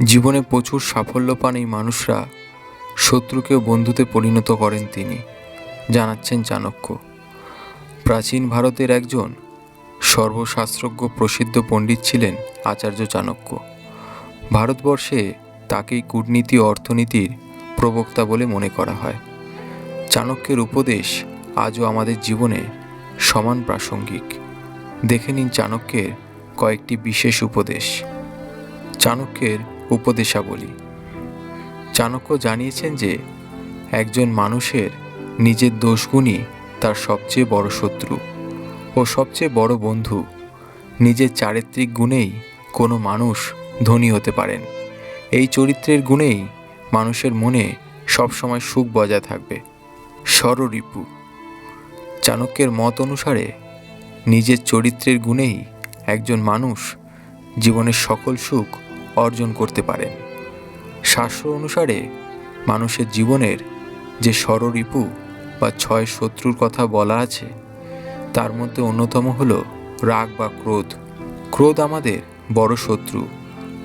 জীবনে প্রচুর সাফল্য পান এই মানুষরা শত্রুকেও বন্ধুতে পরিণত করেন তিনি, জানাচ্ছেন চাণক্য। প্রাচীন ভারতের একজন সর্বশাস্ত্রজ্ঞ প্রসিদ্ধ পণ্ডিত ছিলেন আচার্য চাণক্য। ভারতবর্ষে তাকেই কূটনীতি ও অর্থনীতির প্রবক্তা বলে মনে করা হয়। চাণক্যের উপদেশ আজও আমাদের জীবনে সমান প্রাসঙ্গিক। দেখে নিন চাণক্যের কয়েকটি বিশেষ উপদেশ। চাণক্যের উপদেশাবলী। চাণক্য জানিয়েছেন যে একজন মানুষের নিজের দোষগুণই তার সবচেয়ে বড় শত্রু ও সবচেয়ে বড় বন্ধু। নিজের চারিত্রিক গুণেই কোনো মানুষ ধনী হতে পারেন। এই চরিত্রের গুণেই মানুষের মনে সবসময় সুখ বজায় থাকবে। ষড়রিপু। চাণক্যের মত অনুসারে নিজের চরিত্রের গুণেই একজন মানুষ জীবনের সকল সুখ অর্জন করতে পারেন। শাস্ত্র অনুসারে মানুষের জীবনের যে ষড়রিপু বা 6 শত্রুর কথা বলা আছে, তার মধ্যে অন্যতম হল রাগ বা ক্রোধ। ক্রোধ আমাদের বড় শত্রু।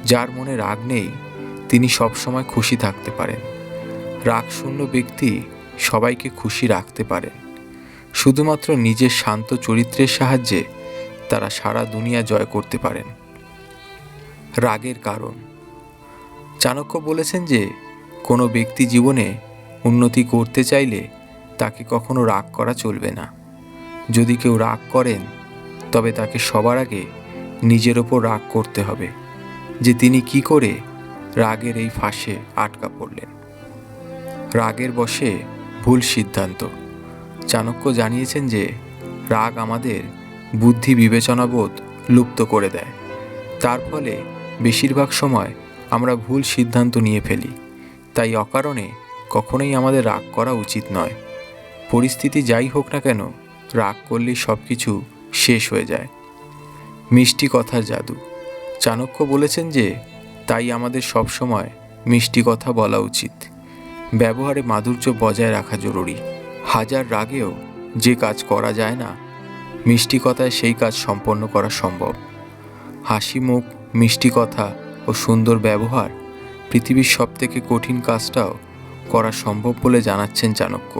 যার মনে রাগ নেই তিনি সবসময় খুশি থাকতে পারেন। রাগশূন্য ব্যক্তি সবাইকে খুশি রাখতে পারেন। শুধুমাত্র নিজের শান্ত চরিত্রের সাহায্যে তারা সারা দুনিয়া জয় করতে পারেন। রাগের কারণ। চাণক্য বলেছেন যে কোনো ব্যক্তি জীবনে উন্নতি করতে চাইলে তাকে কখনো রাগ করা চলবে না। যদি কেউ রাগ করেন তবে তাকে সবার আগে নিজের ওপর রাগ করতে হবে যে তিনি কি করে রাগের এই ফাঁসে আটকা পড়লেন। রাগের বশে ভুল সিদ্ধান্ত। চাণক্য জানিয়েছেন যে রাগ আমাদের বুদ্ধি বিবেচনাবোধ লুপ্ত করে দেয়। তার ফলে বেশিরভাগ সময় আমরা ভুল সিদ্ধান্ত নিয়ে ফেলি। তাই অকারণে কখনোই আমাদের রাগ করা উচিত নয়। পরিস্থিতি যাই হোক না কেন, রাগ করলেই সব কিছু শেষ হয়ে যায়। মিষ্টি কথার জাদু। চাণক্য বলেছেন যে তাই আমাদের সবসময় মিষ্টি কথা বলা উচিত। ব্যবহারে মাধুর্য বজায় রাখা জরুরি। হাজার রাগেও যে কাজ করা যায় না, মিষ্টি কথায় সেই কাজ সম্পন্ন করা সম্ভব। হাসি মুখ, মিষ্টি কথা ও সুন্দর ব্যবহার পৃথিবীর সবথেকে কঠিন কাজটাও করা সম্ভব বলে জানাচ্ছেন চাণক্য।